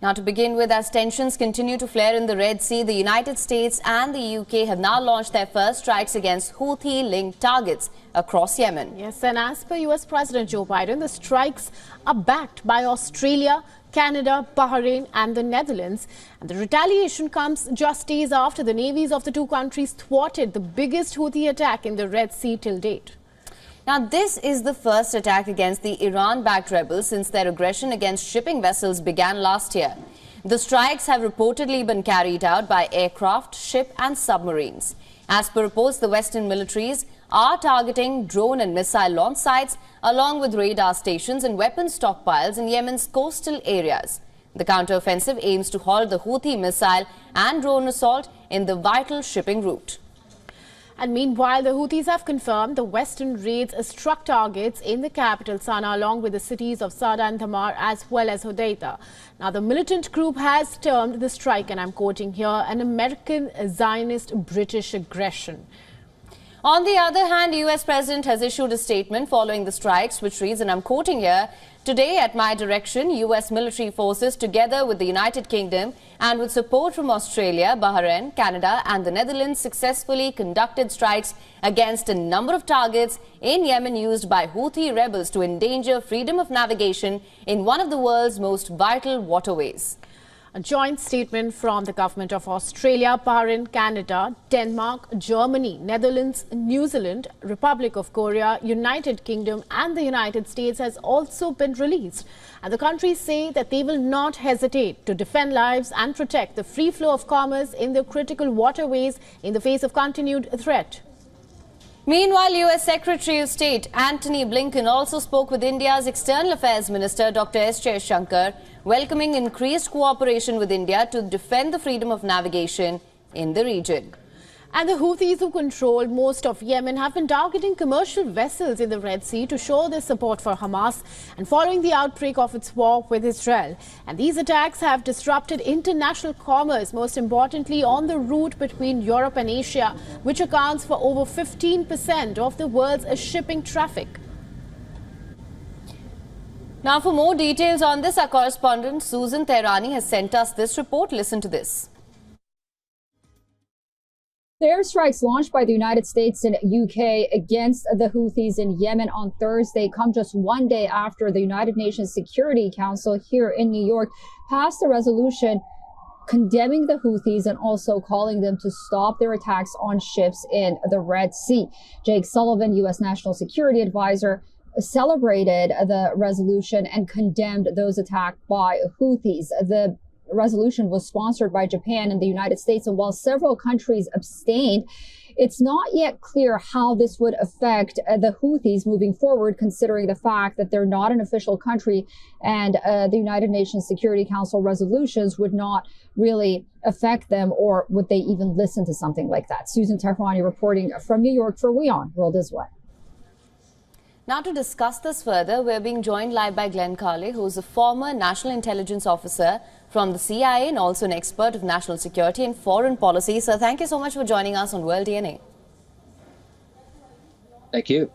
Now, to begin with, as tensions continue to flare in the Red Sea, the United States and the UK have now launched their first strikes against Houthi-linked targets across Yemen. Yes, and as per US President Joe Biden, the strikes are backed by Australia, Canada, Bahrain and the Netherlands. And the retaliation comes just days after the navies of the two countries thwarted the biggest Houthi attack in the Red Sea till date. Now, this is the first attack against the Iran-backed rebels since their aggression against shipping vessels began last year. The strikes have reportedly been carried out by aircraft, ship and submarines. As per reports, the Western militaries are targeting drone and missile launch sites along with radar stations and weapons stockpiles in Yemen's coastal areas. The counteroffensive aims to halt the Houthi missile and drone assault in the vital shipping route. And meanwhile, the Houthis have confirmed the Western raids struck targets in the capital Sana'a along with the cities of Sada and Tamar as well as Hodeidah. Now, the militant group has termed the strike, and I'm quoting here, an American Zionist British aggression. On the other hand, the US President has issued a statement following the strikes, which reads, and I'm quoting here, "Today, at my direction, US military forces, together with the United Kingdom and with support from Australia, Bahrain, Canada and the Netherlands, successfully conducted strikes against a number of targets in Yemen used by Houthi rebels to endanger freedom of navigation in one of the world's most vital waterways." A joint statement from the government of Australia, Bahrain, Canada, Denmark, Germany, Netherlands, New Zealand, Republic of Korea, United Kingdom and the United States has also been released. And the countries say that they will not hesitate to defend lives and protect the free flow of commerce in the critical waterways in the face of continued threat. Meanwhile, US Secretary of State Antony Blinken also spoke with India's External Affairs Minister Dr. S. Jaishankar, welcoming increased cooperation with India to defend the freedom of navigation in the region. And the Houthis, who control most of Yemen, have been targeting commercial vessels in the Red Sea to show their support for Hamas and following the outbreak of its war with Israel. And these attacks have disrupted international commerce, most importantly on the route between Europe and Asia, which accounts for over 15% of the world's shipping traffic. Now, for more details on this, our correspondent Susan Tehrani has sent us this report. Listen to this. The airstrikes launched by the United States and UK against the Houthis in Yemen on Thursday come just one day after the United Nations Security Council here in New York passed a resolution condemning the Houthis and also calling them to stop their attacks on ships in the Red Sea. Jake Sullivan, U.S. National Security Advisor, celebrated the resolution and condemned those attacked by Houthis. The resolution was sponsored by Japan and the United States, and while several countries abstained, it's not yet clear how this would affect the Houthis moving forward, considering the fact that they're not an official country and the United Nations Security Council resolutions would not really affect them, or would they even listen to something like that. Susan Tehrani reporting from New York for WION World is What. Now, to discuss this further, we're being joined live by Glen Cary, who's a former national intelligence officer from the CIA and also an expert of national security and foreign policy. So thank you so much for joining us on World DNA. Thank you.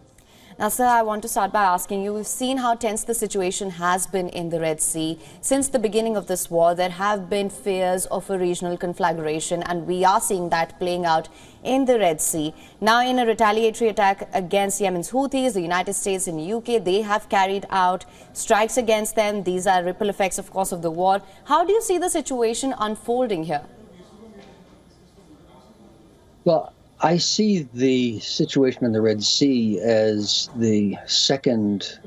Now, sir, I want to start by asking you, we've seen how tense the situation has been in the Red Sea. Since the beginning of this war, there have been fears of a regional conflagration, and we are seeing that playing out in the Red Sea. Now, in a retaliatory attack against Yemen's Houthis, the United States and UK, they have carried out strikes against them. These are ripple effects, of course, of the war. How do you see the situation unfolding here? Well, I see the situation in the Red Sea as the second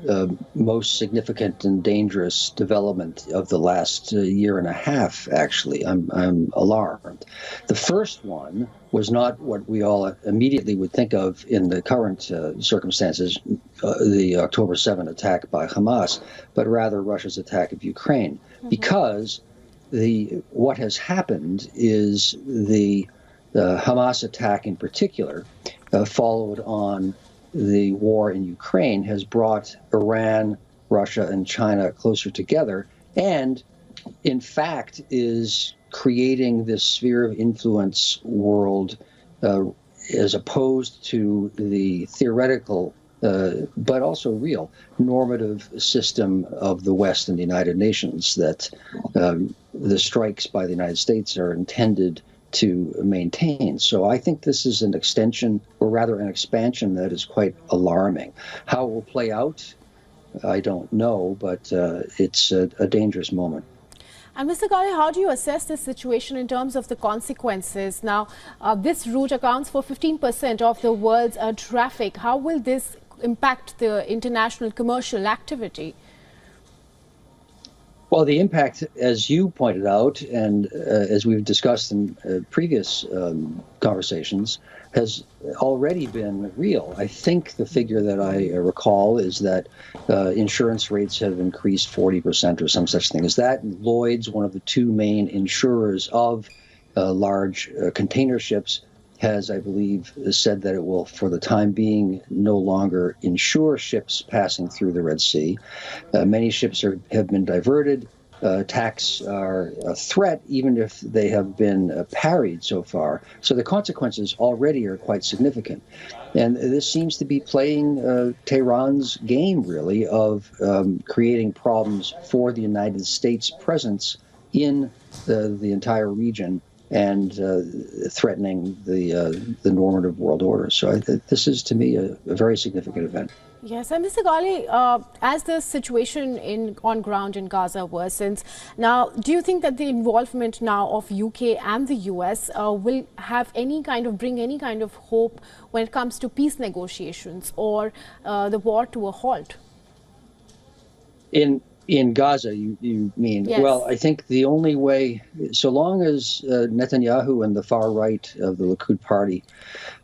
most significant and dangerous development of the last year and a half, actually. I'm alarmed. The first one was not what we all immediately would think of in the current circumstances, the October 7 attack by Hamas, but rather Russia's attack of Ukraine. Because what has happened is the Hamas attack in particular, followed on the war in Ukraine, has brought Iran, Russia, and China closer together, and in fact is creating this sphere of influence world as opposed to the theoretical but also real normative system of the West and the United Nations that the strikes by the United States are intended to maintain. So I think this is an extension, or rather an expansion, that is quite alarming. How it will play out, I don't know, but it's a dangerous moment. And Mr. Cary, how do you assess this situation in terms of the consequences? Now, this route accounts for 15% of the world's traffic. How will this impact the international commercial activity? Well, the impact, as you pointed out, and as we've discussed in previous conversations, has already been real. I think the figure that I recall is that insurance rates have increased 40% or some such thing as that. And Lloyd's, one of the two main insurers of large container ships, has, I believe, said that it will, for the time being, no longer insure ships passing through the Red Sea. Many ships have been diverted. Attacks are a threat, even if they have been parried so far. So the consequences already are quite significant. And this seems to be playing Tehran's game, really, of creating problems for the United States' presence in the entire region, and threatening the normative world order. So this is, to me, a very significant event. Yes, and Mr. Cary, as the situation on ground in Gaza worsens, now, do you think that the involvement now of UK and the US will have bring any kind of hope when it comes to peace negotiations or the war to a halt? In Gaza, you mean? Yes. Well, I think the only way, so long as Netanyahu and the far right of the Likud party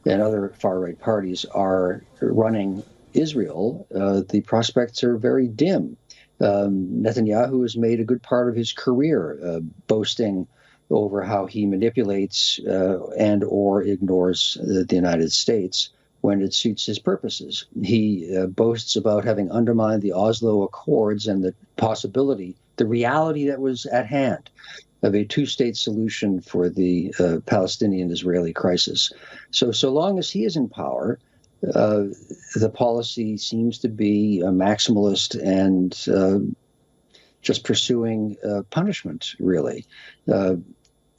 and other far right parties are running Israel, the prospects are very dim. Netanyahu has made a good part of his career boasting over how he manipulates and or ignores the United States when it suits his purposes. He boasts about having undermined the Oslo Accords and the possibility, the reality that was at hand, of a two-state solution for the Palestinian-Israeli crisis. So long as he is in power, the policy seems to be a maximalist and just pursuing punishment, really.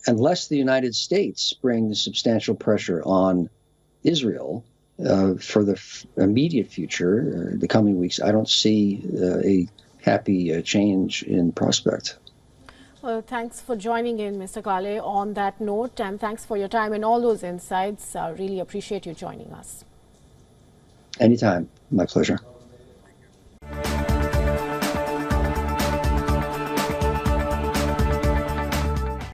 Unless the United States brings substantial pressure on Israel for the immediate future, the coming weeks, I don't see a happy change in prospect. Well, thanks for joining in, Mr. Cary, on that note, and thanks for your time and all those insights. I really appreciate you joining us. Anytime. My pleasure.